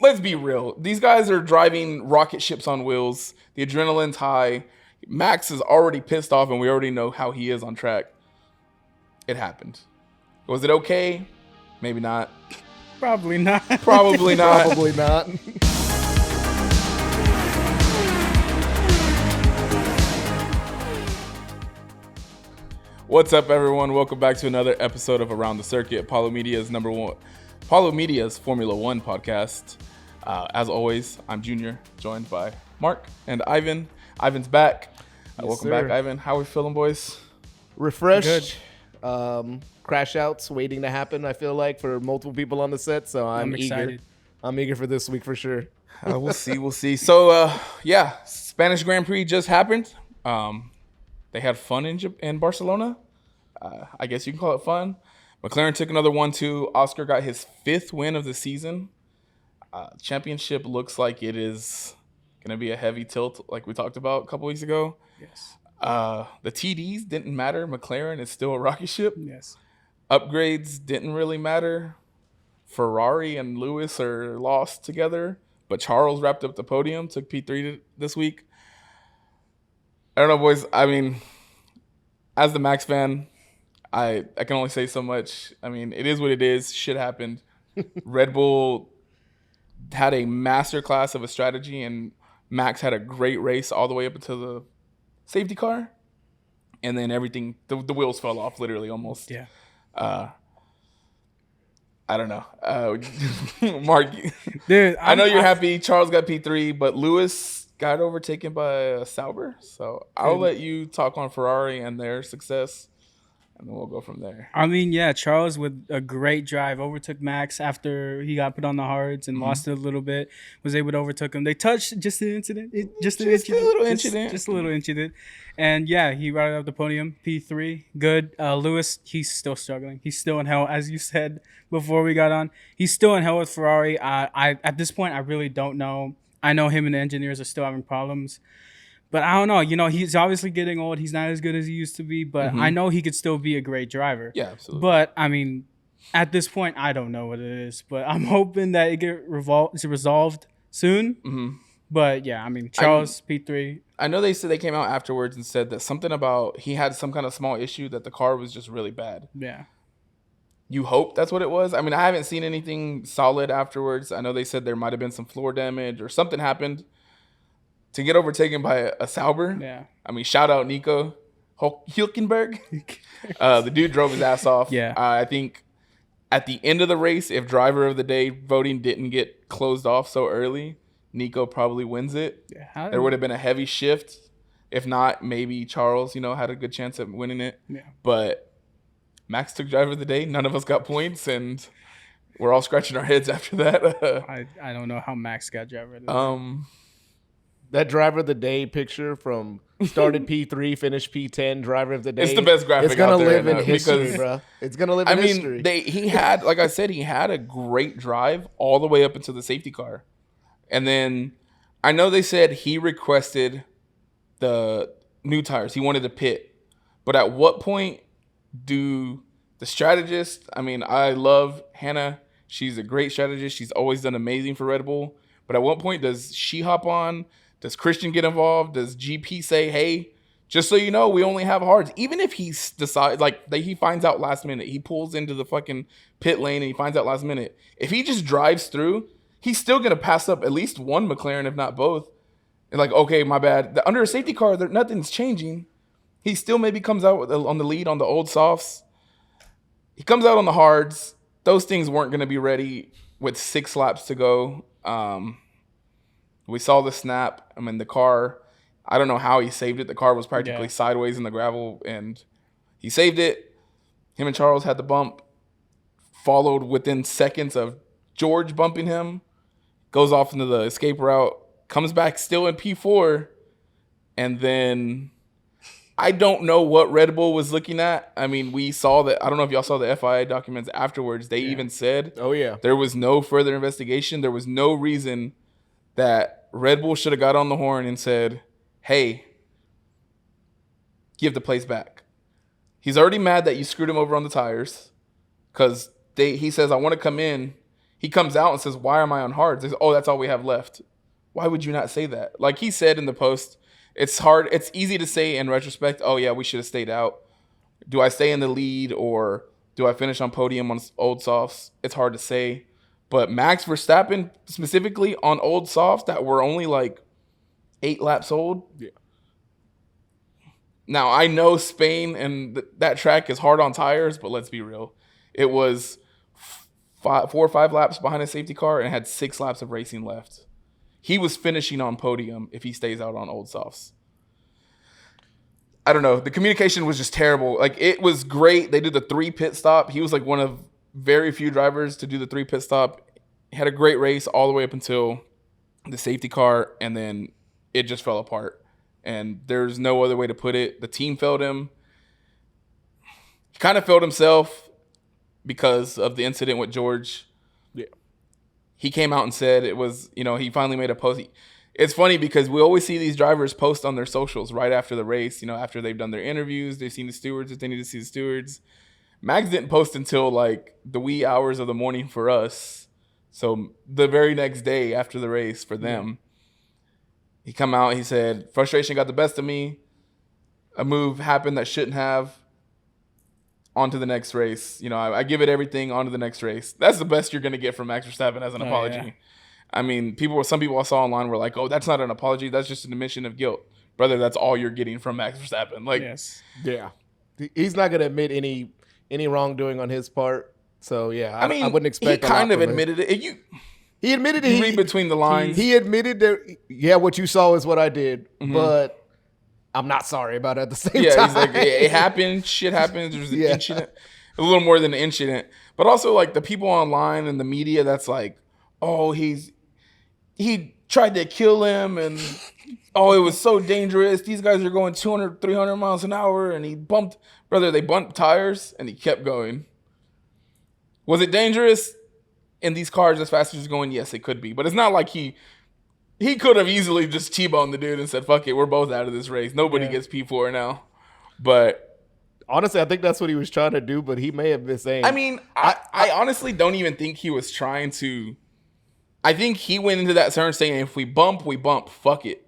let's be real. These guys are driving rocket ships on wheels. The adrenaline's high. Max is already pissed off, and we already know how he is on track. It happened. Was it okay? Maybe not. Probably not. Probably not. Probably not. What's up, everyone? Welcome back to another episode of Around the Circuit, Apollo Media's Formula One podcast. As always, I'm Junior, joined by Mark and Ivan. Ivan's back. Welcome back, Ivan. How are we feeling, boys? Refreshed. Crash outs waiting to happen, I feel like, for multiple people on the set. So I'm eager. Excited. I'm eager for this week for sure. We'll see. So, Spanish Grand Prix just happened. They had fun in Barcelona. I guess you can call it fun. McLaren took another 1-2. Oscar got his 5th win of the season. Championship looks like it is going to be a heavy tilt like we talked about a couple weeks ago. Yes. The TDs didn't matter. McLaren is still a rocket ship. Yes. Upgrades didn't really matter. Ferrari and Lewis are lost together, but Charles wrapped up the podium, took P3 this week. I don't know, boys. I mean, as the Max fan, I can only say so much. I mean, it is what it is. Shit happened. Red Bull had a masterclass of a strategy, and Max had a great race all the way up until the safety car. And then everything, the wheels fell off literally almost. Yeah. I don't know. Mark, Dude, I know you're happy Charles got P3, but Lewis got overtaken by a Sauber. So I'll let you talk on Ferrari and their success, and then we'll go from there. I mean, yeah, Charles with a great drive overtook Max after he got put on the hards and lost it a little bit. Was able to overtake him. They touched just an incident. Just a little incident. And yeah, he routed up the podium. P3, good. Lewis, he's still struggling. He's still in hell, as you said before we got on. He's still in hell with Ferrari. I at this point, I really don't know. I know him and the engineers are still having problems. But I don't know. You know, he's obviously getting old. He's not as good as he used to be. But I know he could still be a great driver. Yeah, absolutely. But, I mean, at this point, I don't know what it is. But I'm hoping that it gets resolved soon. Mm-hmm. But, yeah, I mean, Charles, P3. I know they said they came out afterwards and said that something about he had some kind of small issue that the car was just really bad. Yeah. You hope that's what it was? I mean, I haven't seen anything solid afterwards. I know they said there might have been some floor damage or something happened. To get overtaken by a Sauber, Yeah. I mean, shout out Nico Hülkenberg. The dude drove his ass off. Yeah. I think at the end of the race, if driver of the day voting didn't get closed off so early, Nico probably wins it. Yeah. There would have been a heavy shift. If not, maybe Charles, had a good chance at winning it. Yeah. But Max took driver of the day. None of us got points, and we're all scratching our heads after that. I don't know how Max got driver of the day. That driver of the day picture from started P3, finished P10, driver of the day. It's the best graphic It's gonna out there live in now, history, because- bro. It's gonna live in history. He had, like I said, he had a great drive all the way up into the safety car. And then I know they said he requested the new tires. He wanted to pit. But at what point do the strategists, I love Hannah. She's a great strategist. She's always done amazing for Red Bull. But at what point does she hop on? Does Christian get involved? Does GP say, hey, just so you know, we only have hards? Even if he decides, he finds out last minute, he pulls into the fucking pit lane and he finds out last minute. If he just drives through, he's still going to pass up at least one McLaren, if not both. And okay, my bad. Under a safety car, nothing's changing. He still maybe comes out on the lead on the old softs. He comes out on the hards. Those things weren't going to be ready with 6 laps to go. We saw the snap. The car, I don't know how he saved it. The car was practically sideways in the gravel, and he saved it. Him and Charles had the bump, followed within seconds of George bumping him, goes off into the escape route, comes back still in P4, and then I don't know what Red Bull was looking at. We saw that. I don't know if y'all saw the FIA documents afterwards. They even said there was no further investigation. There was no reason that Red Bull should have got on the horn and said, hey, give the place back. He's already mad that you screwed him over on the tires because he says, I want to come in. He comes out and says, "Why am I on hards?" He says, "Oh, that's all we have left." Why would you not say that? Like he said in the post, it's hard. It's easy to say in retrospect, "Oh yeah, we should have stayed out." Do I stay in the lead or do I finish on podium on old softs? It's hard to say. But Max Verstappen, specifically on old softs that were only like 8 laps old. Yeah. Now, I know Spain and that track is hard on tires, but let's be real. It was 4 or 5 laps behind a safety car and had 6 laps of racing left. He was finishing on podium if he stays out on old softs. I don't know. The communication was just terrible. Like, it was great. They did the 3 pit stop. He was like one of very few drivers to do the 3 pit stop. He had a great race all the way up until the safety car, and then it just fell apart. And there's no other way to put it. The team failed him. He kind of failed himself because of the incident with George. Yeah. He came out and said it was, he finally made a post. It's funny because we always see these drivers post on their socials right after the race, after they've done their interviews, they've seen the stewards if they need to see the stewards. Max didn't post until like the wee hours of the morning for us. So the very next day after the race for them. He come out, he said, frustration got the best of me. A move happened that shouldn't have. On to the next race. I give it everything, on to the next race. That's the best you're going to get from Max Verstappen as an apology. Yeah. I mean, some people I saw online were like, oh, that's not an apology. That's just an admission of guilt. Brother, that's all you're getting from Max Verstappen. Like, yes. Yeah. He's not going to admit any wrongdoing on his part. So, yeah, I wouldn't expect he kind of admitted it. He admitted it. Read between the lines. He admitted that, yeah, what you saw is what I did, but I'm not sorry about it at the same time. Yeah, he's like, it happened. Shit happens. There's an incident. A little more than an incident. But also, like, the people online and the media that's like, oh, he tried to kill him, and, oh, it was so dangerous. These guys are going 200, 300 miles an hour, and he bumped. Brother, they bumped tires, and he kept going. Was it dangerous? In these cars as fast as he's going, yes, it could be. But it's not like he could have easily just T-boned the dude and said, fuck it, we're both out of this race. Nobody gets P4 now. But honestly, I think that's what he was trying to do, but he may have been saying. I mean, I honestly don't even think he was trying to. I think he went into that turn saying, if we bump, fuck it.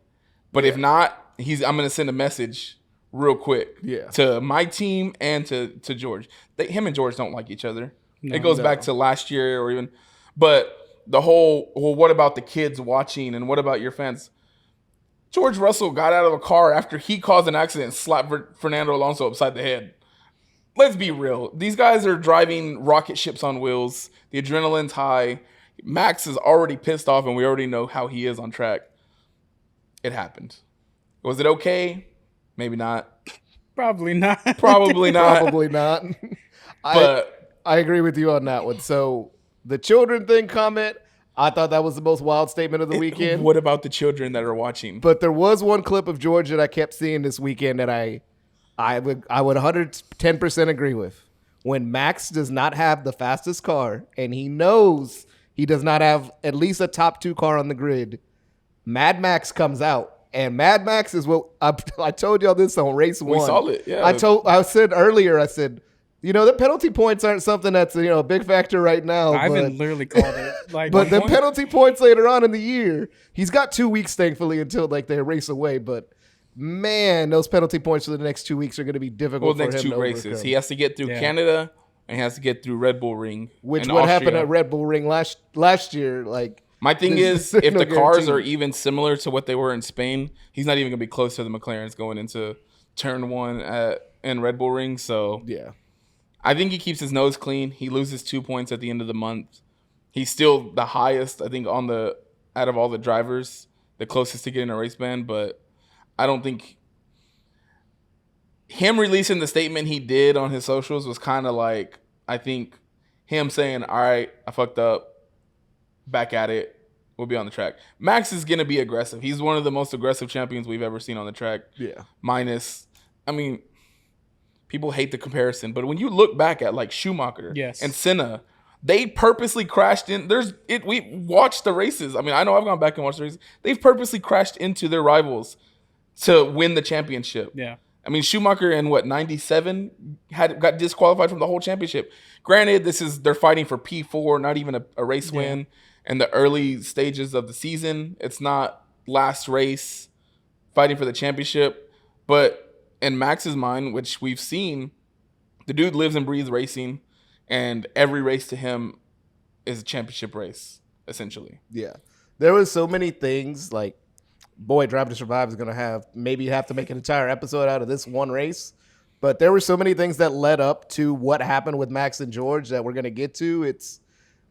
But if not, I'm going to send a message real quick to my team and to George. Him and George don't like each other. It goes back to last year or even, but the whole, well, what about the kids watching and what about your fans? George Russell got out of a car after he caused an accident and slapped Fernando Alonso upside the head. Let's be real. These guys are driving rocket ships on wheels. The adrenaline's high. Max is already pissed off and we already know how he is on track. It happened. Was it okay? Maybe not. Probably not. Probably not. Probably not. But I agree with you on that one. So the children thing comment, I thought that was the most wild statement of the weekend. What about the children that are watching? But there was one clip of George that I kept seeing this weekend that I would 110% agree with. When Max does not have the fastest car and he knows he does not have at least a top 2 car on the grid, Mad Max comes out. And Mad Max is what I told y'all this on race 1. We saw it. Yeah. I said earlier, the penalty points aren't something that's a big factor right now. Ivan literally called it. But the penalty points later on in the year, he's got 2 weeks, thankfully, until they race away. But man, those penalty points for the next 2 weeks are going to be difficult for him to overcome. Next 2 races, he has to get through Canada and he has to get through Red Bull Ring, which what happened at Red Bull Ring last year. My thing is, if the cars are even similar to what they were in Spain, he's not even going to be close to the McLarens going into turn 1 in Red Bull Ring. So yeah. I think he keeps his nose clean. He loses 2 points at the end of the month. He's still the highest, I think, out of all the drivers, the closest to getting a race ban. But I don't think him releasing the statement he did on his socials was kind of like, I think, him saying, all right, I fucked up. Back at it. We'll be on the track. Max is going to be aggressive. He's one of the most aggressive champions we've ever seen on the track. Yeah. People hate the comparison, but when you look back at like Schumacher and Senna, they purposely crashed in. We watched the races. I know I've gone back and watched the races. They've purposely crashed into their rivals to win the championship. Yeah. I mean, Schumacher in 97 got disqualified from the whole championship. Granted, they're fighting for P4, not even a race win in the early stages of the season. It's not last race fighting for the championship. But in Max's mind, which we've seen, the dude lives and breathes racing, and every race to him is a championship race, essentially. Yeah. There was so many things like, boy, Drive to Survive is going to have to make an entire episode out of this one race. But there were so many things that led up to what happened with Max and George that we're going to get to. It's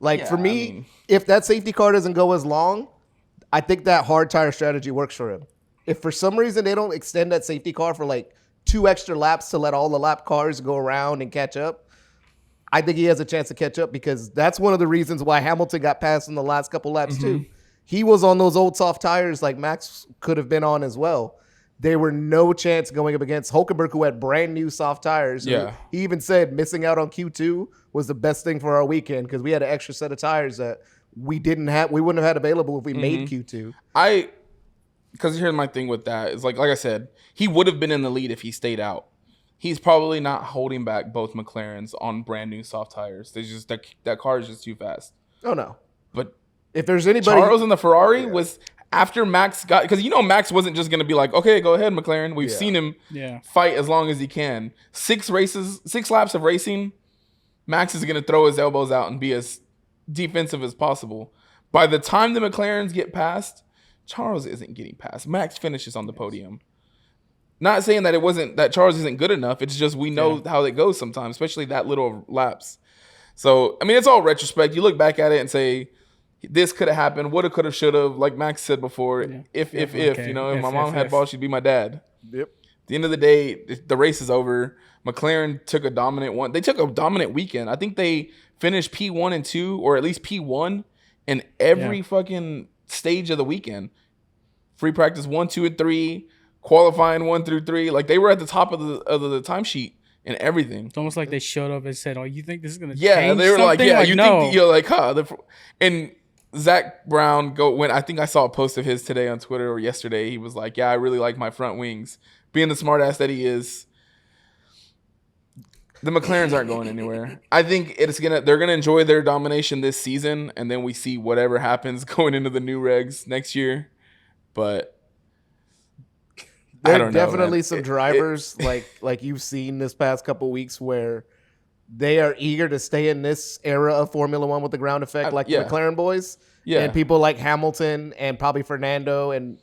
like, for me, if that safety car doesn't go as long, I think that hard tire strategy works for him. If for some reason they don't extend that safety car for like 2 extra laps to let all the lap cars go around and catch up, I think he has a chance to catch up, because that's one of the reasons why Hamilton got passed in the last couple laps too. He was on those old soft tires like Max could have been on as well. There were no chance going up against Hulkenberg, who had brand new soft tires. Yeah. He even said missing out on Q2 was the best thing for our weekend, because we had an extra set of tires that we wouldn't have had available if we made Q2. Because here's my thing with that is like I said, he would have been in the lead if he stayed out. He's probably not holding back both McLarens on brand new soft tires. There's just that car is just too fast. Oh no! But if there's anybody, Charles in the Ferrari was after Max got, because Max wasn't just gonna be like, okay, go ahead, McLaren. We've seen him fight as long as he can. 6 laps of racing, Max is gonna throw his elbows out and be as defensive as possible. By the time the McLarens get past, Charles isn't getting past. Max finishes on the podium. Not saying that Charles isn't good enough. It's just we know how it goes sometimes, especially that little laps. So, I mean, it's all retrospect. You look back at it and say, this could have happened, woulda, coulda, shoulda. Like Max said before, if my mom had balls, she'd be my dad. Yep. At the end of the day, the race is over. McLaren took a dominant one. They took a dominant weekend. I think they finished P1 and 2, or at least P1 in every fucking stage of the weekend. Free practice 1, 2, and 3. Qualifying 1 through 3, like they were at the top of the timesheet and everything. It's almost like they showed up and said, "Oh, you think this is gonna change?" Yeah, they were something? like, "Yeah, like, you no. think you're like, huh?" And Zach Brown I think I saw a post of his today on Twitter or yesterday. He was like, "Yeah, I really like my front wings." Being the smartass that he is, the McLarens aren't going anywhere. I think they're gonna enjoy their domination this season, and then we see whatever happens going into the new regs next year. But there are definitely some drivers like you've seen this past couple weeks where they are eager to stay in this era of Formula One with the ground effect, like the McLaren boys. Yeah. And people like Hamilton and probably Fernando and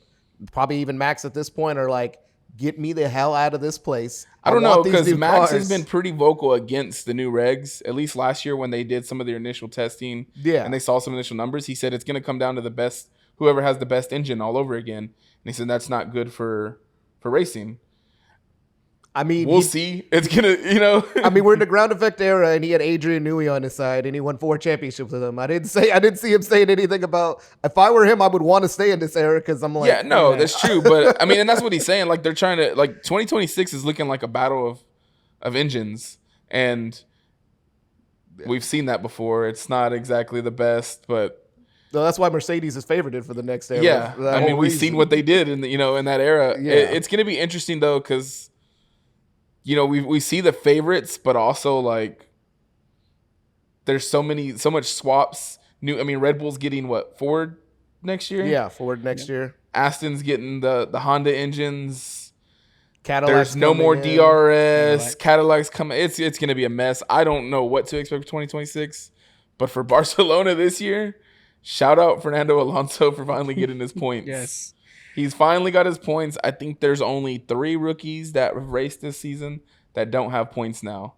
probably even Max at this point are like, get me the hell out of this place. I don't know, because Max has been pretty vocal against the new regs, at least last year when they did some of their initial testing and they saw some initial numbers. He said it's going to come down to whoever has the best engine all over again. And he said that's not good for racing. I mean, we'll see. It's gonna, I mean, we're in the ground effect era, and he had Adrian Newey on his side, and he won 4 championships with him. I didn't see him saying anything about. If I were him, I would want to stay in this era, because I'm like, yeah, no, that's true. But I mean, and that's what he's saying. Like they're trying to 2026 is looking like a battle of engines, and we've seen that before. It's not exactly the best, but. No, that's why Mercedes is favored for the next era. Yeah, I mean, we've seen what they did in that era. Yeah. It's going to be interesting though, because we see the favorites, but also like there's so much swaps. Red Bull's getting Ford next year. Yeah, Ford next year. Aston's getting the Honda engines. Cadillac's There's no more DRS. Cadillac's coming. It's going to be a mess. I don't know what to expect for 2026, but for Barcelona this year. Shout out Fernando Alonso for finally getting his points. Yes. He's finally got his points. I think there's only 3 rookies that have raced this season that don't have points now.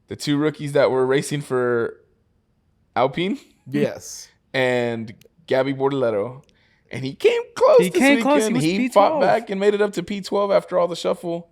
The 2 rookies that were racing for Alpine. Yes. And Gabby Bortoleto. And he came close this weekend. He fought back and made it up to P12 after all the shuffle.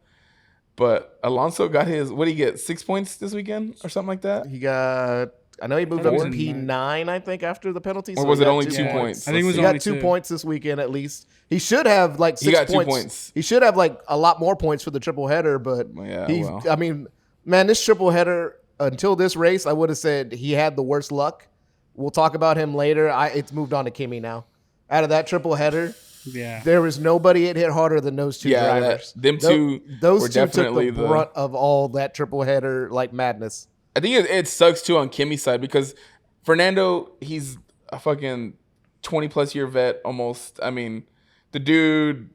But Alonso got his, what did he get, 6 points this weekend or something like that? I know he moved up to P9, I think, after the penalty. Or was it only 2 points? I think it was he only got 2 points this weekend at least. He should have 6 points. He got 2 points. He should have a lot more points for the triple header, but I mean, man, this triple header, until this race, I would have said he had the worst luck. We'll talk about him later. It's moved on to Kimi now. Out of that triple header, Yeah. There was nobody it hit harder than those two drivers. Them two those were two took definitely the brunt of all that triple header like madness. I think it sucks too on Kimi's side because Fernando, he's a fucking 20+ year vet almost. I mean, the dude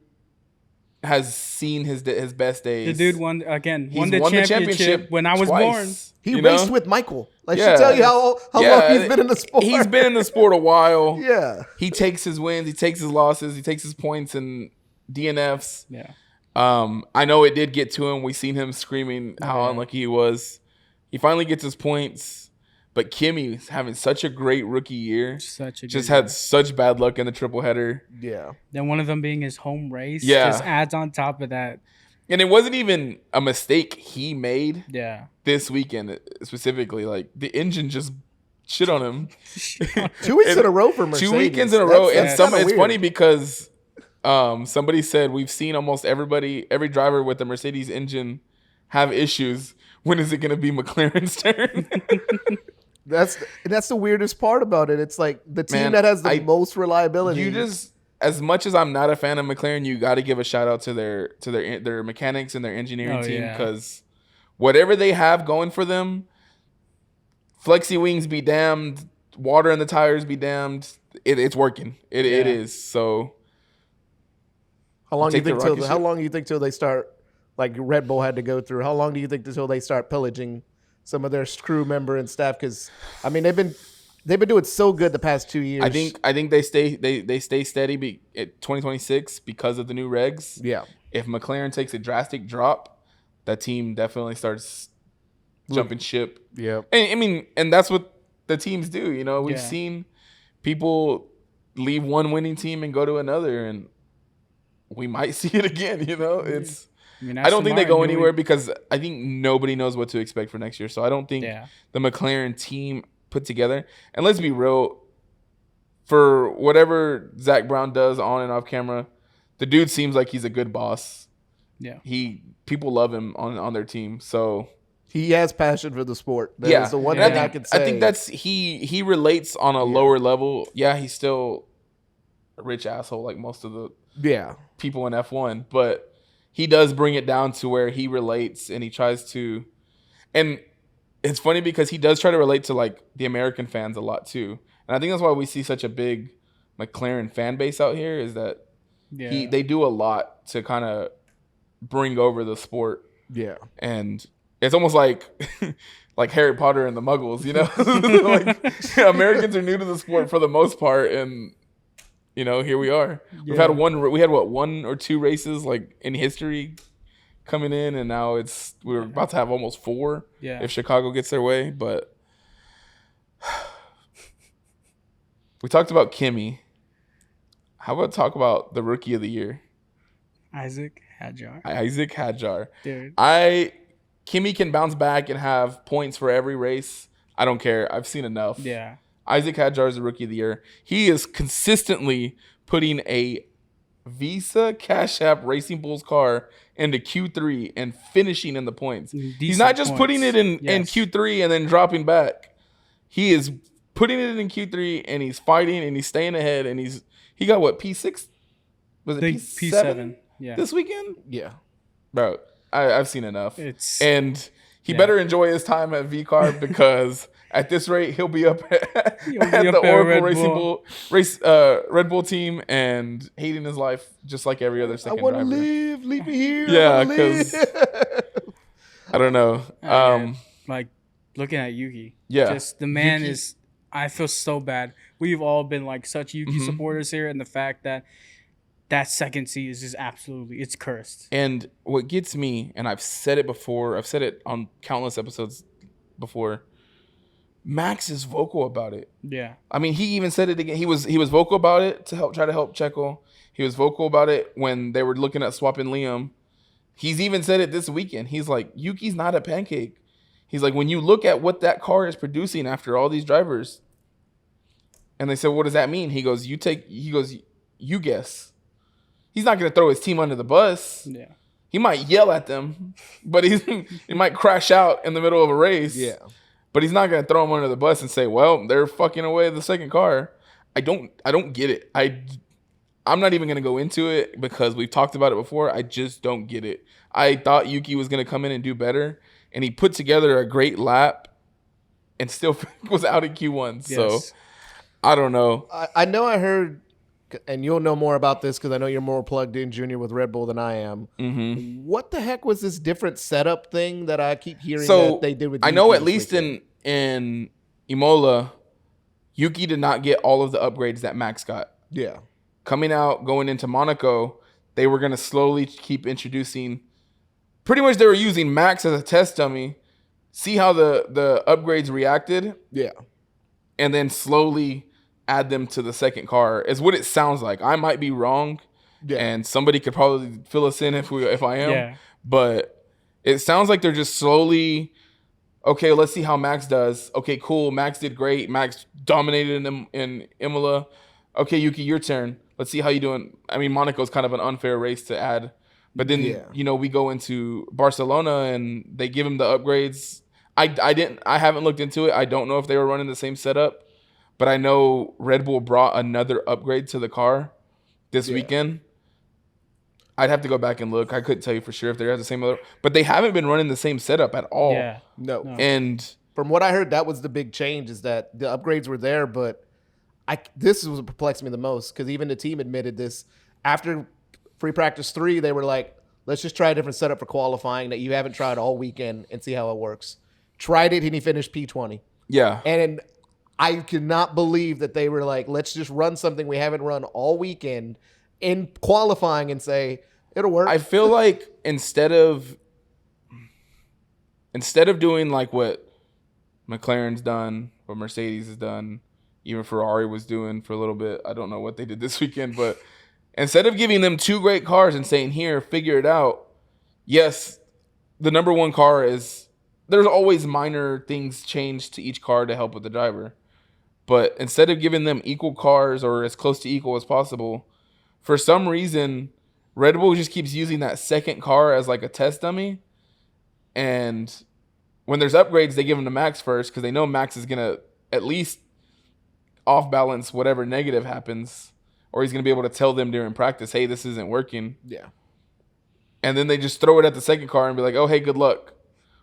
has seen his best days. The dude won the championship when I was twice, born. He raced with Michael. I Yeah. should tell you how long he's been in the sport. He's been in the sport a while. Yeah. He takes his wins, he takes his losses, he takes his points and DNFs. Yeah. I know it did get to him. We seen him screaming how unlucky he was. He finally gets his points. But Kimi's having such a great rookie year. Just had such bad luck in the triple header. Yeah. Then one of them being his home race. Yeah. Just adds on top of that. And it wasn't even a mistake he made. Yeah. This weekend specifically. Like the engine just shit on him. 2 weeks in a row for Mercedes. 2 weekends in a row. That's And it's weird. funny because somebody said we've seen almost every driver with the Mercedes engine have issues. When is it going to be McLaren's turn? That's the weirdest part about it. It's like the team that has the most reliability. You just, as much as I'm not a fan of McLaren, you got to give a shout out to their mechanics and their engineering team because whatever they have going for them, flexi wings be damned, water in the tires be damned. It's working. It is. So how long do you think till they start, like Red Bull had to go through? How long do you think until they start pillaging some of their crew member and staff? Because I mean they've been doing so good the past 2 years. I think they stay steady at 2026 because of the new regs. Yeah. If McLaren takes a drastic drop, that team definitely starts jumping ship. Yeah. And that's what the teams do. You know, we've seen people leave one winning team and go to another, and we might see it again. You know, it's. I don't think they go anywhere because I think nobody knows what to expect for next year. So I don't think the McLaren team put together. And let's be real, for whatever Zach Brown does on and off camera, the dude seems like he's a good boss. Yeah. People love him on their team. So he has passion for the sport. That's the one thing I can say. I think that's he relates on a lower level. Yeah, he's still a rich asshole like most of the people in F1, but he does bring it down to where he relates and he tries to, and it's funny because he does try to relate to like the American fans a lot too. And I think that's why we see such a big McLaren fan base out here is that they do a lot to kind of bring over the sport. Yeah. And it's almost like like Harry Potter and the Muggles, you know? Like Americans are new to the sport for the most part, and you know, here we are. We had one or two races like in history coming in, and now we're about to have almost 4 if Chicago gets their way. But we talked about Kimi. How about talk about the rookie of the year? Isaac Hadjar. Dude. Kimi can bounce back and have points for every race. I don't care. I've seen enough. Yeah. Isaac Hadjar is the rookie of the year. He is consistently putting a Visa Cash App Racing Bulls car into Q3 and finishing in the points. He's not just putting it in Q3 and then dropping back. He is putting it in Q3 and he's fighting and he's staying ahead, and he got what, P6? Was it P7? Yeah. This weekend? Yeah. Bro, I've seen enough. And he better enjoy his time at VCAR because at this rate, he'll be up at the Oracle Red Bull team and hating his life just like every other second driver. I want to live. Leave me here. Yeah, because I don't know. Like looking at Yuki. Yeah. Just the man is. I feel so bad. We've all been like such Yuki supporters here, and the fact that second seat is just absolutely, it's cursed. And what gets me, and I've said it before, I've said it on countless episodes before, Max is vocal about it. Yeah. I mean, he even said it again. He was vocal about it to try to help Checo. He was vocal about it when they were looking at swapping Liam. He's even said it this weekend. He's like, Yuki's not a pancake. He's like, when you look at what that car is producing after all these drivers, and they said, what does that mean? He goes, you guess. He's not going to throw his team under the bus. Yeah. He might yell at them, but he might crash out in the middle of a race. Yeah. But he's not going to throw them under the bus and say, well, they're fucking away the second car. I don't get it. I'm not even going to go into it because we've talked about it before. I just don't get it. I thought Yuki was going to come in and do better, and he put together a great lap and still was out in Q1. Yes. So I don't know. I know I heard, and you'll know more about this because I know you're more plugged in, Junior, with Red Bull than I am. Mm-hmm. What the heck was this different setup thing that I keep hearing that they did with Yuki? I know at least in Imola, Yuki did not get all of the upgrades that Max got. Yeah. Coming out, going into Monaco, they were going to slowly keep introducing. Pretty much they were using Max as a test dummy, see how the upgrades reacted. Yeah. And then slowly add them to the second car is what it sounds like. I might be wrong. Yeah. And somebody could probably fill us in if I am. Yeah. But it sounds like they're just slowly, okay, let's see how Max does. Okay, cool. Max did great. Max dominated in Imola. Okay, Yuki, your turn. Let's see how you doing. I mean, Monaco's kind of an unfair race to add. But then, we go into Barcelona and they give him the upgrades. I haven't looked into it. I don't know if they were running the same setup. But I know Red Bull brought another upgrade to the car this weekend. I'd have to go back and look. I couldn't tell you for sure if they had the same other. But they haven't been running the same setup at all. Yeah. No. And from what I heard, that was the big change is that the upgrades were there, but this was what perplexed me the most because even the team admitted this. After free practice 3, they were like, let's just try a different setup for qualifying that you haven't tried all weekend and see how it works. Tried it, and he finished P20. Yeah. And I cannot believe that they were like, let's just run something we haven't run all weekend in qualifying and say, it'll work. I feel like instead of doing like what McLaren's done, what Mercedes has done, even Ferrari was doing for a little bit. I don't know what they did this weekend, but instead of giving them 2 great cars and saying, here, figure it out. Yes, the number 1 car is, there's always minor things changed to each car to help with the driver. But instead of giving them equal cars or as close to equal as possible, for some reason, Red Bull just keeps using that second car as like a test dummy. And when there's upgrades, they give them to Max first because they know Max is going to at least off balance whatever negative happens, or he's going to be able to tell them during practice, hey, this isn't working. Yeah. And then they just throw it at the second car and be like, oh, hey, good luck.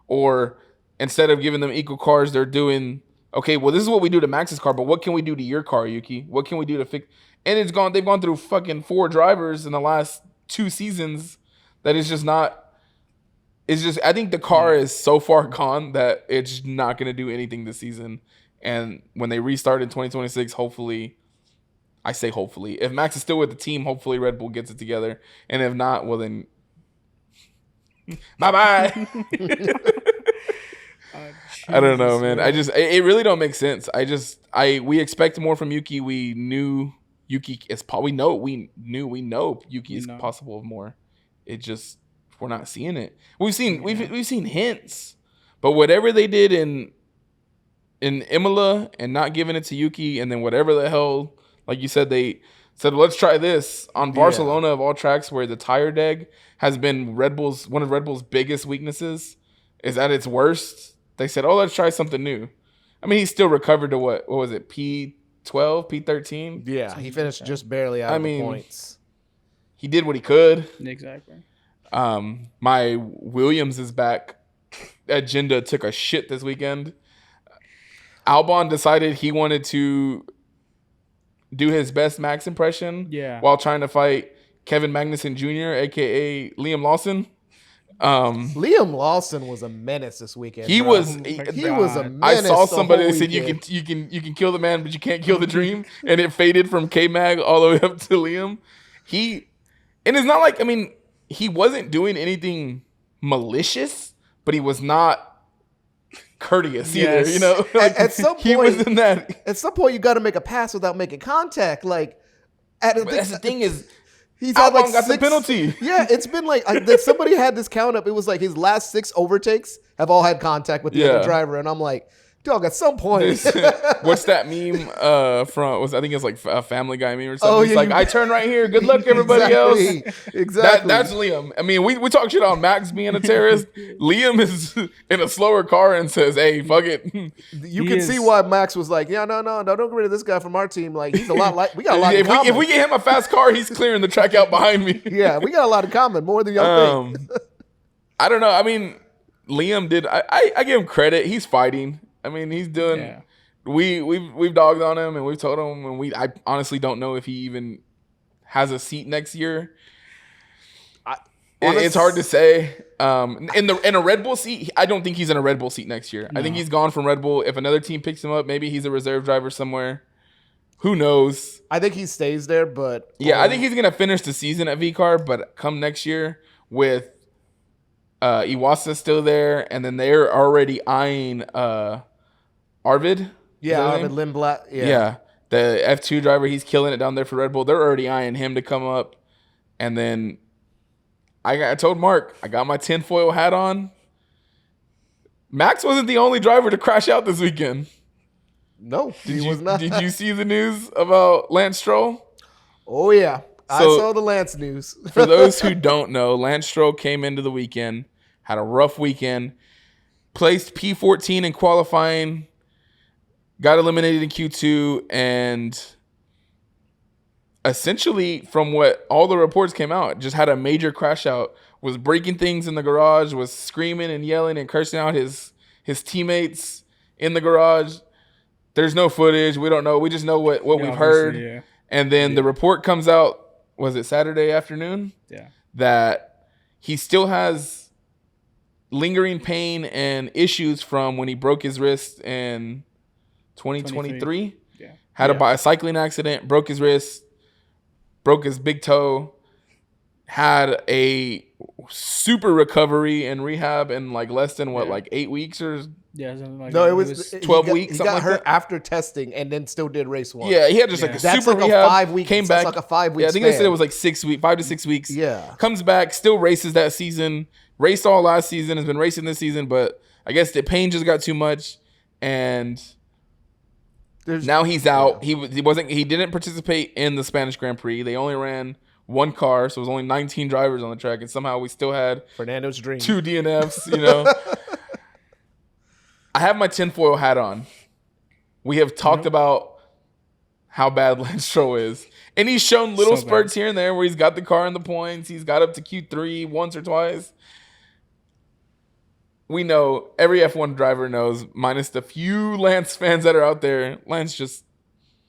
Or instead of giving them equal cars, they're doing, okay, well, this is what we do to Max's car, but what can we do to your car, Yuki? What can we do to fix? And they've gone through fucking 4 drivers in the last 2 seasons that is just not, I think the car is so far gone that it's not going to do anything this season. And when they restart in 2026, hopefully, I say hopefully, if Max is still with the team, hopefully Red Bull gets it together. And if not, well then, bye-bye. I don't know, man. It really don't make sense. We expect more from Yuki. We knew Yuki is we know Yuki is possible of more. It just, we're not seeing it. We've seen hints, but whatever they did in Imola and not giving it to Yuki, and then whatever the hell, like you said, they said, let's try this on Barcelona of all tracks where the tire deg has been one of Red Bull's biggest weaknesses is at its worst. They said, oh, let's try something new. I mean, he still recovered to what was it, P12, P13? Yeah, he finished just barely out of the points. He did what he could. Exactly. My Williams is back. Agenda took a shit this weekend. Albon decided he wanted to do his best Max impression while trying to fight Kevin Magnussen Jr., a.k.a. Liam Lawson. Liam Lawson was a menace this weekend. He was a menace. I saw somebody that said you can kill the man, but you can't kill the dream, and it faded from K-Mag all the way up to Liam. And it's not like, I mean, he wasn't doing anything malicious, but he was not courteous either. You know, like, at some point, he was in that. At some point, you got to make a pass without making contact. Like, that's the thing is. He's had like got the penalty. Yeah, it's been like somebody had this count up. It was like his last 6 overtakes have all had contact with the other driver, and I'm like, Dog, at some point. What's that meme from? I think it's like a Family Guy meme or something. Oh, He's yeah, like, I turn right here. Good luck, everybody else. Exactly. That's Liam. I mean, we talk shit on Max being a terrorist. Liam is in a slower car and says, hey, fuck it. You can see why Max was like, yeah, no, don't get rid of this guy from our team. Like, he's a lot like, we got a lot in common. If we get him a fast car, he's clearing the track out behind me. Yeah, we got a lot in common, more than y'all think. I don't know. I mean, Liam did. I give him credit. He's fighting. I mean, he's doing. Yeah. We've dogged on him and we've told him, and I honestly don't know if he even has a seat next year. It's hard to say. In a Red Bull seat, I don't think he's in a Red Bull seat next year. No. I think he's gone from Red Bull. If another team picks him up, maybe he's a reserve driver somewhere. Who knows? I think he stays there, but I think he's gonna finish the season at VCAR. But come next year with Iwasa still there, and then they're already eyeing Arvid. Yeah, Arvid Lindblad. Yeah, the F2 driver. He's killing it down there for Red Bull. They're already eyeing him to come up. And then I told Mark, I got my tinfoil hat on. Max wasn't the only driver to crash out this weekend. No, he was not. Did you see the news about Lance Stroll? Oh, yeah. I saw the Lance news. For those who don't know, Lance Stroll came into the weekend, had a rough weekend, placed P14 in qualifying, got eliminated in Q2, and essentially, from what all the reports came out, just had a major crash out, was breaking things in the garage, was screaming and yelling and cursing out his teammates in the garage. There's no footage. We don't know. We just know what we've heard. Yeah. And then the report comes out, was it Saturday afternoon? Yeah. That he still has lingering pain and issues from when he broke his wrist in 2023. Yeah. Had a cycling accident, broke his wrist, broke his big toe, had a super recovery and rehab in like less than like 8 weeks or something like no, that. it was 12 weeks. He got hurt after testing and then still did race one. Yeah, he had just like a That's super like rehab. 5 week. Came back like a 5 week. Yeah, I think they said it was like 6 weeks, 5 to 6 weeks. Yeah, comes back, still races that season. Raced all last season. Has been racing this season, but I guess the pain just got too much, and now he's out. Yeah. He didn't participate in the Spanish Grand Prix. They only ran one car, so it was only 19 drivers on the track, and somehow we still had Fernando's dream. 2 DNFs, you know. I have my tinfoil hat on. We have talked about how bad Lance Stroll is. And he's shown little spurts here and there where he's got the car in the points. He's got up to Q3 once or twice. We know, every F1 driver knows, minus the few Lance fans that are out there, Lance just...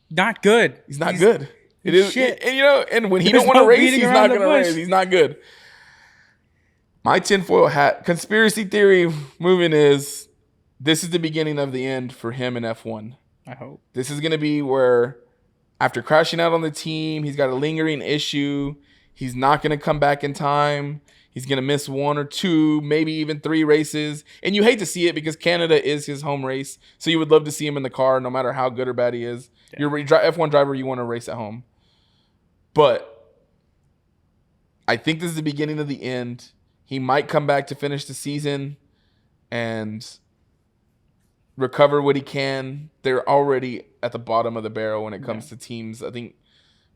not good. He's not good. It is shit. And you know, and when he don't want to race, he's not going to race. He's not good. My tinfoil hat conspiracy theory moving is this is the beginning of the end for him in F1. I hope. This is going to be where after crashing out on the team, he's got a lingering issue. He's not going to come back in time. He's going to miss 1 or 2, maybe even 3 races. And you hate to see it because Canada is his home race. So you would love to see him in the car no matter how good or bad he is. Yeah. You're a F1 driver, you want to race at home. But I think this is the beginning of the end. He might come back to finish the season and recover what he can. They're already at the bottom of the barrel when it comes to teams. I think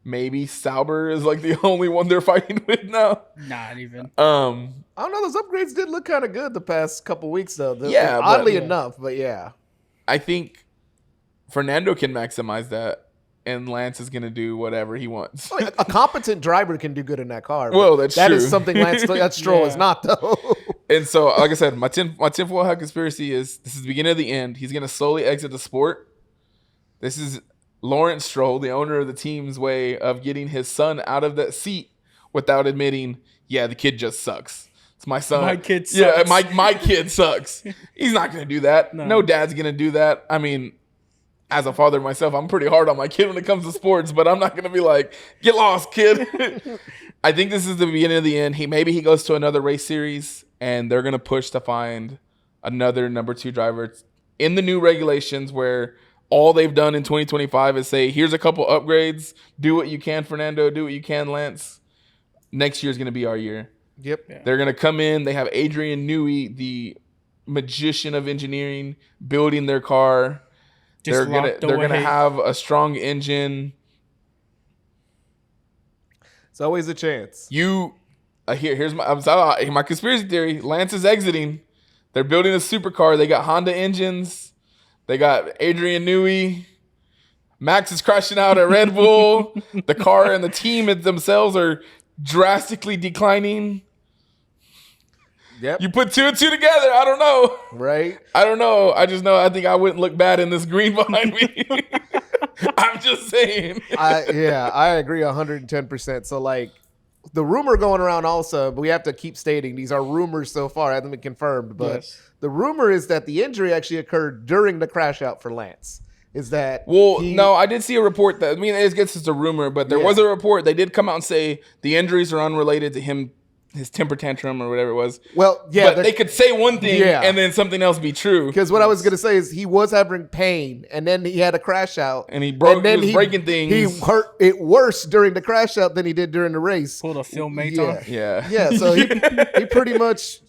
maybe Sauber is like the only one they're fighting with now. Not even. I don't know. Those upgrades did look kind of good the past couple weeks, though. Oddly enough, but yeah. I think Fernando can maximize that. And Lance is going to do whatever he wants. A competent driver can do good in that car. Well, that's true. That is something that Stroll is not, though. And so, like I said, my tinfoil hat conspiracy is this is the beginning of the end. He's going to slowly exit the sport. This is Lawrence Stroll, the owner of the team's way of getting his son out of that seat without admitting, yeah, the kid just sucks. It's my son. My kid sucks. Yeah, my kid sucks. He's not going to do that. No dad's going to do that. I mean, as a father myself, I'm pretty hard on my kid when it comes to sports, but I'm not going to be like, get lost, kid. I think this is the beginning of the end. Maybe he goes to another race series, and they're going to push to find another number 2 driver in the new regulations where all they've done in 2025 is say, here's a couple upgrades. Do what you can, Fernando. Do what you can, Lance. Next year is going to be our year. Yep. Yeah. They're going to come in. They have Adrian Newey, the magician of engineering, building their car. Just They're gonna have a strong engine. It's always a chance. Here's my conspiracy theory. Lance is exiting. They're building a supercar. They got Honda engines. They got Adrian Newey. Max is crashing out at Red Bull. The car and the team themselves are drastically declining. Yep. You put 2 and 2 together. I don't know. Right? I don't know. I just know I think I wouldn't look bad in this green behind me. I'm just saying. I agree 110%. So, like, the rumor going around also, but we have to keep stating these are rumors so far, hasn't been confirmed. But the rumor is that the injury actually occurred during the crash out for Lance. Is that no, I did see a report that, I mean, it gets just a rumor, but there was a report. They did come out and say the injuries are unrelated to him, his temper tantrum or whatever it was. Well, yeah. But they could say one thing and then something else be true. Because what I was going to say is he was having pain, and then he had a crash out. And he was breaking things. He hurt it worse during the crash out than he did during the race. Pulled a Phil Maton. Yeah, so he pretty much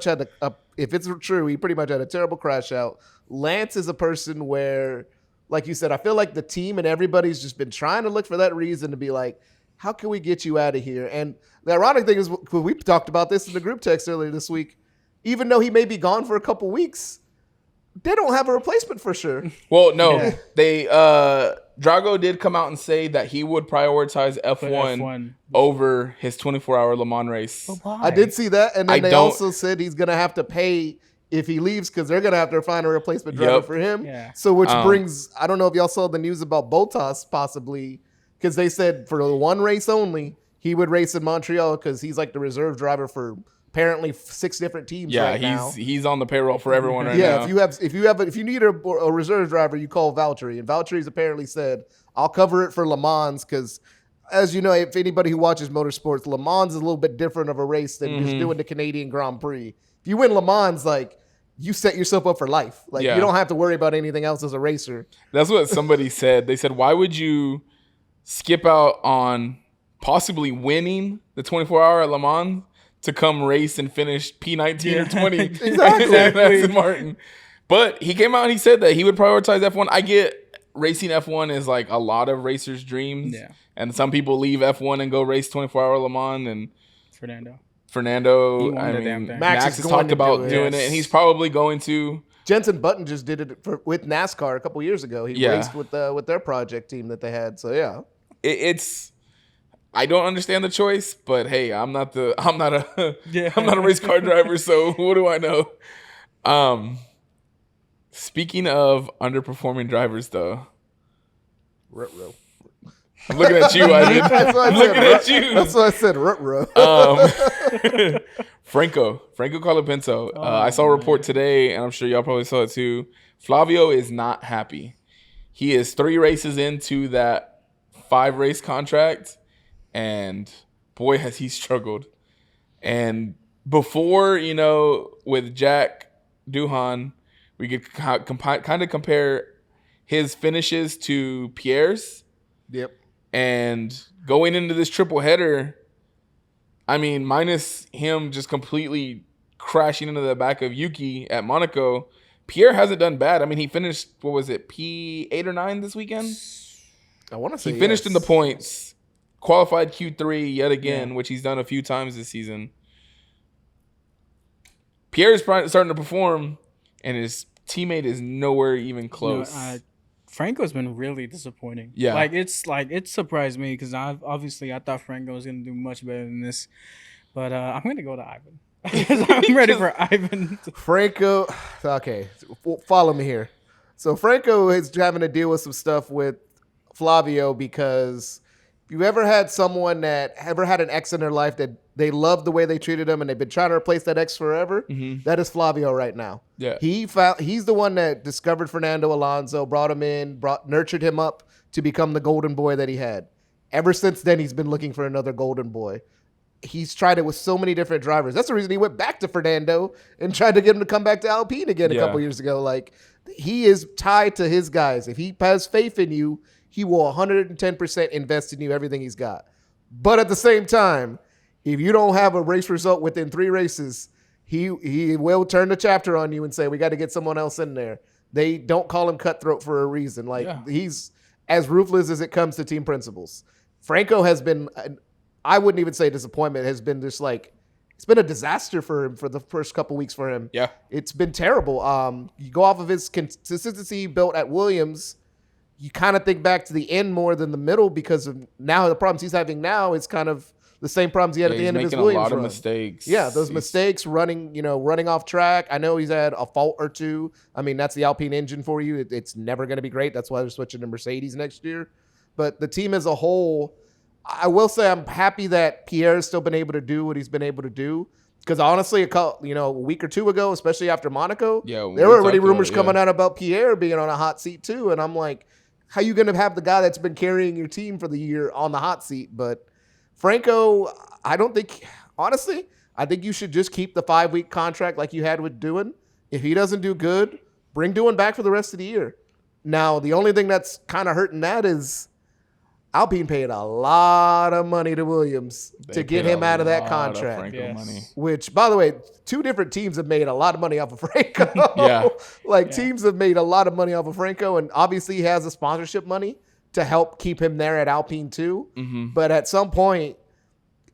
had if it's true, he pretty much had a terrible crash out. Lance is a person where, like you said, I feel like the team and everybody's just been trying to look for that reason to be like, how can we get you out of here? And the ironic thing is, we talked about this in the group text earlier this week, even though he may be gone for a couple weeks, they don't have a replacement for sure. Well, no, they Drago did come out and say that he would prioritize F1 over his 24-hour Le Mans race. I did see that, and then they also said he's going to have to pay if he leaves because they're going to have to find a replacement driver for him. Yeah. So which brings, I don't know if y'all saw the news about Bottas possibly, because they said for the one race only, he would race in Montreal because he's like the reserve driver for apparently 6 different teams right now. He's on the payroll for everyone right now. If you need a reserve driver, you call Valtteri, and Valtteri's apparently said, "I'll cover it for Le Mans," because as you know, if anybody who watches motorsports, Le Mans is a little bit different of a race than just doing the Canadian Grand Prix. If you win Le Mans, like, you set yourself up for life. Like, you don't have to worry about anything else as a racer. That's what somebody said. They said, why would you skip out on possibly winning the 24-hour at Le Mans to come race and finish P19 or 20 at Aston Martin? But he came out and he said that he would prioritize F1. I get racing F1 is like a lot of racers' dreams. Yeah. And some people leave F1 and go race 24-hour Le Mans. And Fernando, I mean, Max has talked about doing it, and he's probably going to. Jenson Button just did it with NASCAR a couple years ago. He raced with their project team that they had. So yeah, it's. I don't understand the choice, but hey, I'm not a race car driver, so what do I know? Speaking of underperforming drivers, though. I'm looking at you, Ivan. I'm looking at you. That's why I said ruh-roh. Franco Colapinto. I saw a report today, and I'm sure y'all probably saw it too. Flavio is not happy. He is 3 races into that 5-race contract, and boy, has he struggled. And before, with Jack Doohan, we could kind of compare his finishes to Pierre's. Yep. And going into this triple header, I mean, minus him just completely crashing into the back of Yuki at Monaco, Pierre hasn't done bad. I mean, he finished, what was it, P8 or 9 this weekend? I want to say he finished in the points, qualified Q3 yet again, which he's done a few times this season. Pierre is starting to perform, and his teammate is nowhere even close. Franco's been really disappointing. Yeah. It surprised me because I thought Franco was going to do much better than this. But I'm going to go to Ivan. Because I'm ready for Ivan. Franco, okay, follow me here. So Franco is having to deal with some stuff with Flavio because if you ever had someone that ever had an ex in their life that they loved the way they treated them and they've been trying to replace that ex forever, that is Flavio right now. Yeah. He's the one that discovered Fernando Alonso, brought him in, nurtured him up to become the golden boy that he had. Ever since then, he's been looking for another golden boy. He's tried it with so many different drivers. That's the reason he went back to Fernando and tried to get him to come back to Alpine again a couple years ago. Like, he is tied to his guys. If he has faith in you, he will 110% invest in you, everything he's got. But at the same time, if you don't have a race result within 3 races, he will turn the chapter on you and say, we got to get someone else in there. They don't call him cutthroat for a reason. Like, he's as ruthless as it comes to team principles. Franco has been, I wouldn't even say disappointment, has been just like, it's been a disaster for him for the first couple weeks for him. Yeah. It's been terrible. You go off of his consistency built at Williams, you kind of think back to the end more than the middle because of now the problems he's having now is kind of the same problems he had at the end of his Williams run. He's making a lot of mistakes. Yeah, those mistakes, running off track. I know he's had a fault or two. I mean, that's the Alpine engine for you. It's never going to be great. That's why they're switching to Mercedes next year. But the team as a whole, I will say I'm happy that Pierre has still been able to do what he's been able to do. Because honestly, a week or two ago, especially after Monaco, there were already rumors coming out about Pierre being on a hot seat too. And I'm like, how you going to have the guy that's been carrying your team for the year on the hot seat? But Franco, I think you should just keep the 5-week contract like you had with Doohan. If he doesn't do good, bring Doohan back for the rest of the year. Now, the only thing that's kind of hurting that is Alpine paid a lot of money to Williams to get him out of that contract. Money. Which, by the way, 2 different teams have made a lot of money off of Franco. Teams have made a lot of money off of Franco, and obviously he has the sponsorship money to help keep him there at Alpine too. Mm-hmm. But at some point,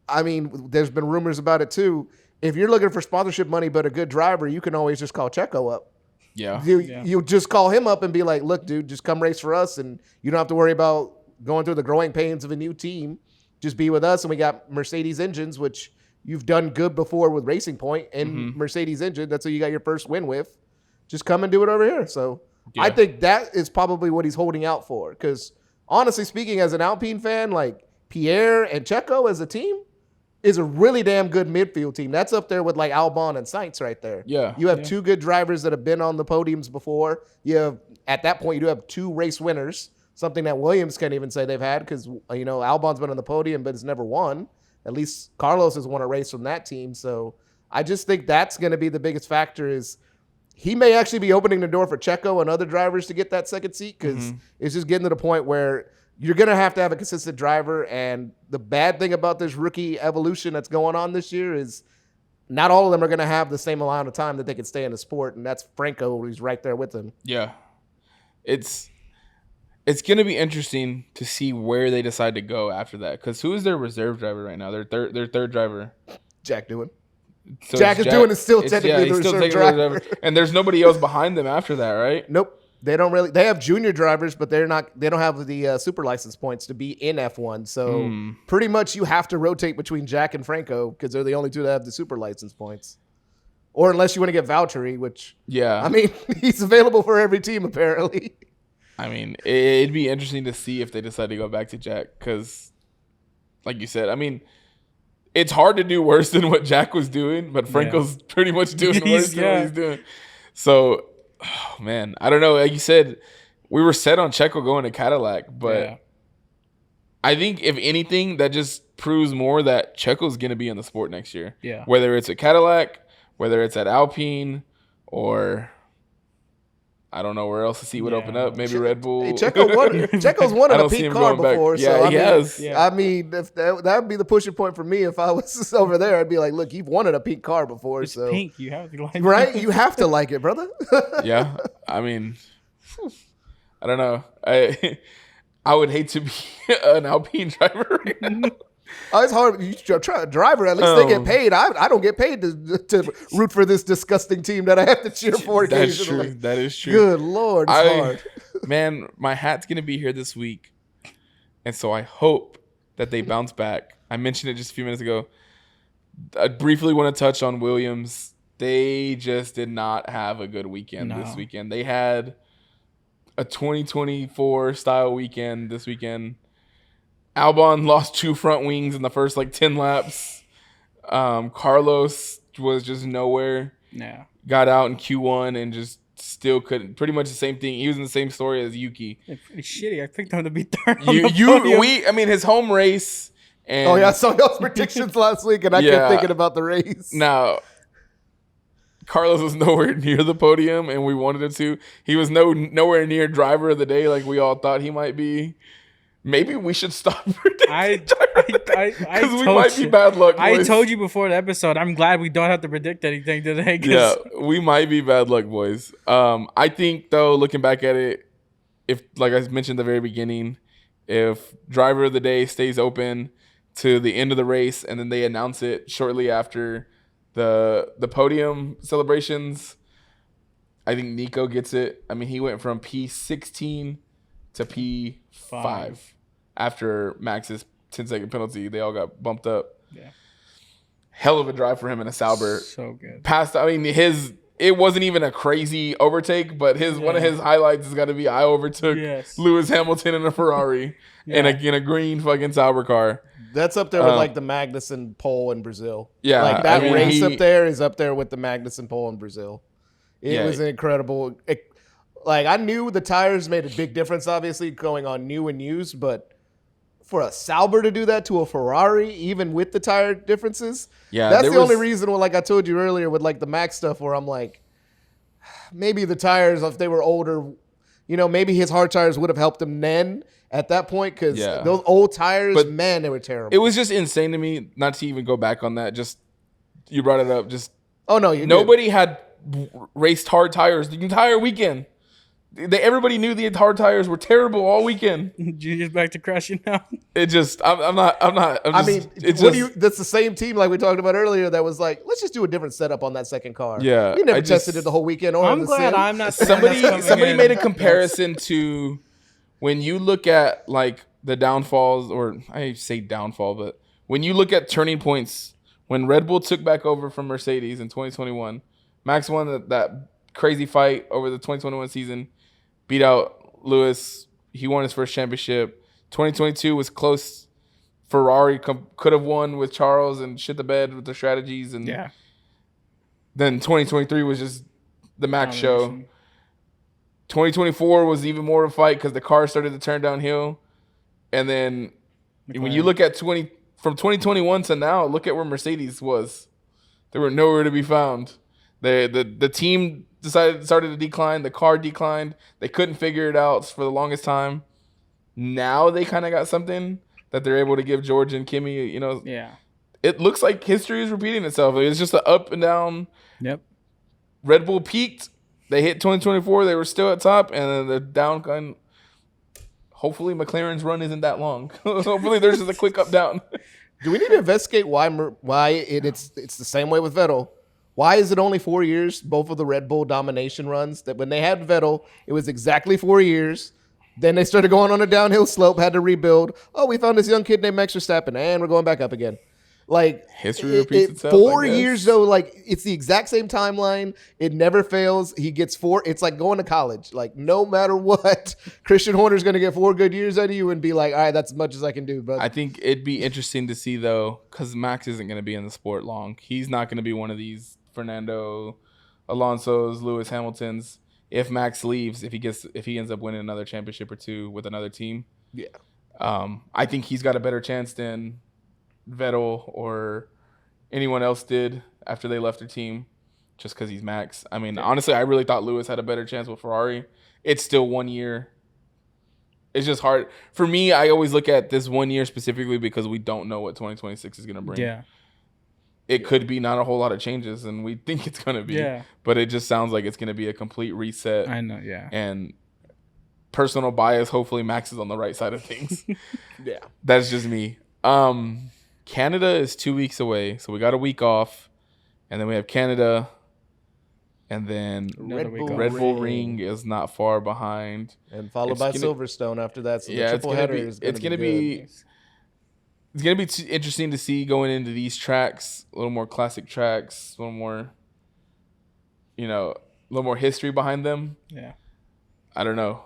I mean, there's been rumors about it too. If you're looking for sponsorship money but a good driver, you can always just call Checo up. Yeah. You just call him up and be like, look, dude, just come race for us, and you don't have to worry about going through the growing pains of a new team. Just be with us, and we got Mercedes engines, which you've done good before with Racing Point and Mercedes engine. That's what you got your first win with. Just come and do it over here. So I think that is probably what he's holding out for. Because honestly speaking, as an Alpine fan, like Pierre and Checo as a team is a really damn good midfield team. That's up there with like Albon and Sainz right there. Yeah. You have 2 good drivers that have been on the podiums before. You have, at that point, you do have 2 race winners. Something that Williams can't even say they've had because, Albon's been on the podium, but has never won. At least Carlos has won a race from that team. So I just think that's going to be the biggest factor is he may actually be opening the door for Checo and other drivers to get that second seat because it's just getting to the point where you're going to have a consistent driver. And the bad thing about this rookie evolution that's going on this year is not all of them are going to have the same amount of time that they can stay in the sport. And that's Franco, who's right there with him. Yeah. It's going to be interesting to see where they decide to go after that. Because who is their reserve driver right now? Their third driver. Jack Doohan. So Jack is still technically the reserve driver. And there's nobody else behind them after that, right? Nope. They don't really. They have junior drivers, but they don't have the super license points to be in F1. So pretty much you have to rotate between Jack and Franco because they're the only 2 that have the super license points. Or unless you want to get Valtteri, which I mean he's available for every team apparently. I mean, it'd be interesting to see if they decide to go back to Jack because, like you said, I mean, it's hard to do worse than what Jack was doing, but Franco's pretty much doing worse than what he's doing. So, man, I don't know. Like you said, we were set on Checo going to Cadillac, but I think if anything, that just proves more that Checo's going to be in the sport next year. Yeah. Whether it's at Cadillac, whether it's at Alpine, or I don't know where else the seat would open up. Maybe Red Bull. Hey, Checo's won in a peak car before. Yeah, he has. I mean, if that would be the pushing point for me if I was over there. I'd be like, look, you've won in a peak car before. It's so pink. You have to like it. Right? You have to like it, brother. Yeah. I mean, I don't know. I would hate to be an Alpine driver right now. Oh, it's hard. You try a driver. At least they get paid. I don't get paid to root for this disgusting team that I have to cheer for occasionally. That's true. That is true. Good Lord, it's hard. Man, my hat's going to be here this week. And so I hope that they bounce back. I mentioned it just a few minutes ago. I briefly want to touch on Williams. They just did not have a good weekend this weekend. They had a 2024 style weekend this weekend. Albon lost 2 front wings in the first 10 laps. Carlos was just nowhere. Yeah. Got out in Q1 and just still couldn't. Pretty much the same thing. He was in the same story as Yuki. It's pretty shitty. I picked him to be third. I mean, his home race. And I saw y'all's predictions last week, and I kept thinking about the race. Now, Carlos was nowhere near the podium, and we wanted him to. He was nowhere near driver of the day like we all thought he might be. maybe we should stop predicting because we might be you, bad luck, boys. I told you before the episode. I'm glad we don't have to predict anything today. Yeah, we might be bad luck, boys. I think though, looking back at it, if like I mentioned at the very beginning, if driver of the day stays open to the end of the race and then they announce it shortly after the podium celebrations, I think Nico gets it. I mean, he went from P16 to P5 after Max's 10-second penalty. They all got bumped up. Yeah. Hell of a drive for him in a Sauber. So good. It wasn't even a crazy overtake, but one of his highlights has got to be I overtook Lewis Hamilton in a Ferrari in a green fucking Sauber car. That's up there with like the Magnussen pole in Brazil. Yeah. Like that race up there is up there with the Magnussen pole in Brazil. It was incredible. Like I knew the tires made a big difference, obviously going on new and used, but for a Sauber to do that to a Ferrari, even with the tire differences, that's the only reason. Like I told you earlier, with like the Max stuff, where I'm like, maybe the tires, if they were older, maybe his hard tires would have helped him then at that point, because those old tires, man, they were terrible. It was just insane to me, not to even go back on that. Just you brought it up. Just nobody had raced hard tires the entire weekend. Everybody knew the hard tires were terrible all weekend. Junior's back to crashing now. It just, I'm not. That's the same team like we talked about earlier that was like, let's just do a different setup on that second car. Yeah, we never tested it the whole weekend. I'm glad I'm not. Somebody made a comparison to when you look at like the downfalls, or I say downfall, but when you look at turning points, when Red Bull took back over from Mercedes in 2021, Max won that crazy fight over the 2021 season. Beat out Lewis. He won his first championship. 2022 was close. Ferrari could have won with Charles and shit the bed with the strategies. And then 2023 was just the Max show. 2024 was even more of a fight because the car started to turn downhill. And then when you look at from 2021 to now, look at where Mercedes was. They were nowhere to be found. The team started to decline. The car declined. They couldn't figure it out for the longest time. Now they kind of got something that they're able to give George and Kimi. It looks like history is repeating itself. It's just an up and down. Yep. Red Bull peaked. They hit 2024. They were still at top, and then the down. Hopefully, McLaren's run isn't that long. Hopefully, there's just a quick up down. Do we need to investigate why it's the same way with Vettel? Why is it only 4 years, both of the Red Bull domination runs? That when they had Vettel, it was exactly 4 years. Then they started going on a downhill slope, had to rebuild. Oh, we found this young kid named Max Verstappen, and we're going back up again. Like history repeats itself. 4 years though, like it's the exact same timeline. It never fails. He gets 4. It's like going to college. Like no matter what, Christian Horner's going to get 4 good years out of you and be like, all right, that's as much as I can do. But I think it'd be interesting to see though, because Max isn't going to be in the sport long. He's not going to be one of these Fernando Alonso's, Lewis Hamilton's. If Max leaves, if he ends up winning another championship or two with another team, I think he's got a better chance than Vettel or anyone else did after they left their team, just because he's Max. I mean, honestly, I really thought Lewis had a better chance with Ferrari. It's still 1 year. It's just hard for me. I always look at this 1 year specifically because we don't know what 2026 is going to bring. Yeah. It could be not a whole lot of changes, and we think it's going to be. Yeah. But it just sounds like it's going to be a complete reset. I know, yeah. And personal bias, hopefully Max is on the right side of things. Yeah. That's just me. Canada is 2 weeks away, so we got a week off. And then we have Canada. And then Red Bull Ring is not far behind. And followed by Silverstone after that. So the triple header is going to be It's going to be interesting to see going into these tracks, a little more classic tracks, a little more, a little more history behind them. Yeah. I don't know.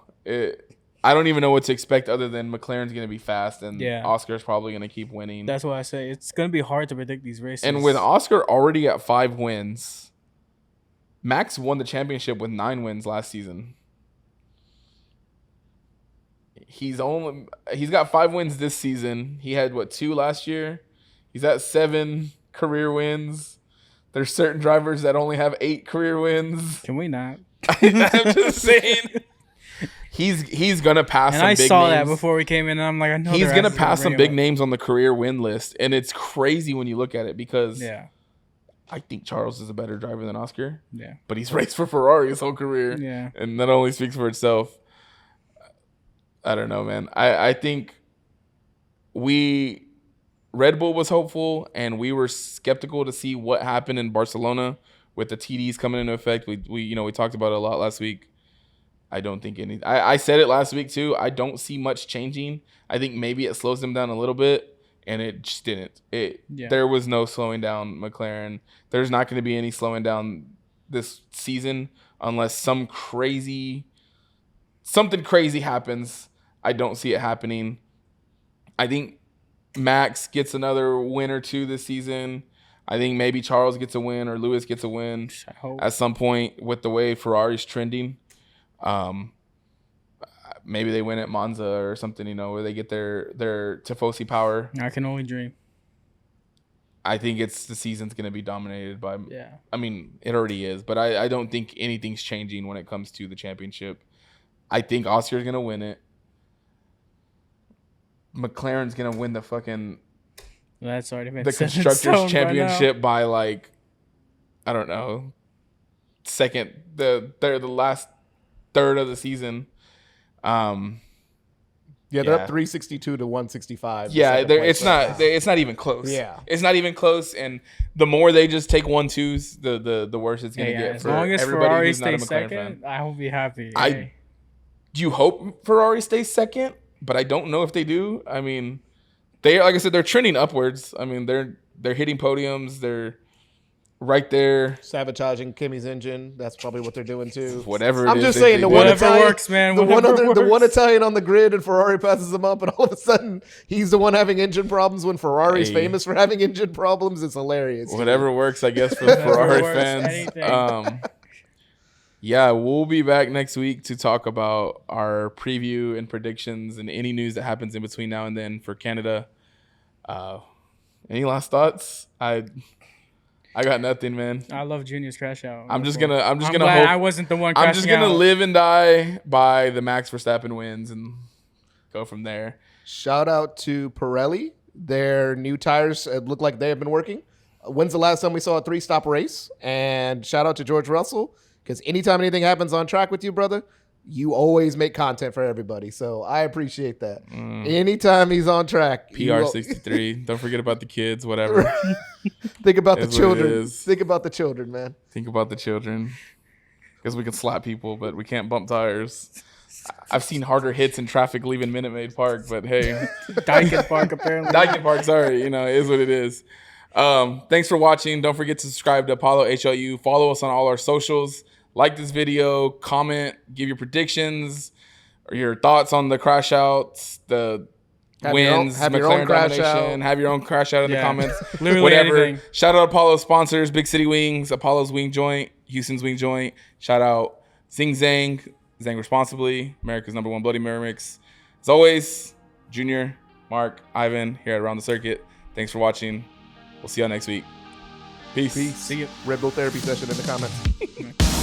I don't even know what to expect other than McLaren's going to be fast and Oscar's probably going to keep winning. That's why I say it's going to be hard to predict these races. And with Oscar already at 5 wins, Max won the championship with 9 wins last season. He's got 5 wins this season. He had 2 last year. He's at 7 career wins. There's certain drivers that only have 8 career wins. Can we not? I'm just saying. he's gonna pass. And some I big saw names. that before we came in, and I'm like, I know He's gonna pass some big names. names on the career win list, and it's crazy when you look at it because Yeah. I think Charles is a better driver than Oscar. Yeah. But he's raced for Ferrari his whole career. Yeah. And that only speaks for itself. I don't know, man. I think Red Bull was hopeful, and we were skeptical to see what happened in Barcelona with the TDs coming into effect. We talked about it a lot last week. I don't think I said it last week too. I don't see much changing. I think maybe it slows them down a little bit. And it just didn't. There was no slowing down McLaren. There's not going to be any slowing down this season unless something crazy happens. I don't see it happening. I think Max gets another win or two this season. I think maybe Charles gets a win or Lewis gets a win at some point with the way Ferrari's trending. Maybe they win at Monza or something, where they get their Tifosi power. I can only dream. I think the season's going to be dominated by. Yeah. I mean, it already is, but I don't think anything's changing when it comes to the championship. I think Oscar's going to win it. McLaren's going to win the fucking. That's already been the constructors championship by like, I don't know, the last third of the season. They're up 362 to 165. Yeah, it's not even close. Yeah, it's not even close. And the more they just take 1-2s, the worse it's gonna get. As for long as everybody Ferrari who's not a stays McLaren second, fan. I will be happy. You hope Ferrari stays second, but I don't know if they do. I mean, like I said, they're trending upwards. I mean, they're hitting podiums. They're right there, sabotaging Kimi's engine. That's probably what they're doing too. Whatever it I'm is just saying, the one Italian works, man. The one Italian on the grid, and Ferrari passes him up, and all of a sudden he's the one having engine problems when Ferrari's famous for having engine problems. It's hilarious. Whatever works, I guess, for the Ferrari fans. Yeah, we'll be back next week to talk about our preview and predictions and any news that happens in between now and then for Canada. Any last thoughts? I got nothing, man. I love Junior's crash out. I'm just gonna I'm hope I wasn't the one crashing out. I'm just gonna live and die by the Max Verstappen wins and go from there. Shout out to Pirelli. Their new tires look like they have been working. When's the last time we saw a 3-stop race? And shout out to George Russell, because anytime anything happens on track with you, brother, you always make content for everybody. So I appreciate that. Anytime he's on track. PR63. Don't forget about the kids, whatever. Think about the children. Think about the children, man. Think about the children. Because we can slap people, but we can't bump tires. I've seen harder hits in traffic leaving Minute Maid Park, but hey. Dyken Park, apparently. Dyken Park, sorry. It is what it is. Thanks for watching. Don't forget to subscribe to Apollo HLU. Follow us on all our socials. Like this video, comment, give your predictions or your thoughts on the crash outs, the wins, McLaren domination. Have your own crash out in the comments. Literally whatever. Anything. Shout out Apollo sponsors, Big City Wings, Apollo's Wing Joint, Houston's Wing Joint. Shout out Zing Zang, Zang Responsibly, America's #1 Bloody Mary Mix. As always, Junior, Mark, Ivan here at Around the Circuit. Thanks for watching. We'll see y'all next week. Peace. See you. Red Bull therapy session in the comments.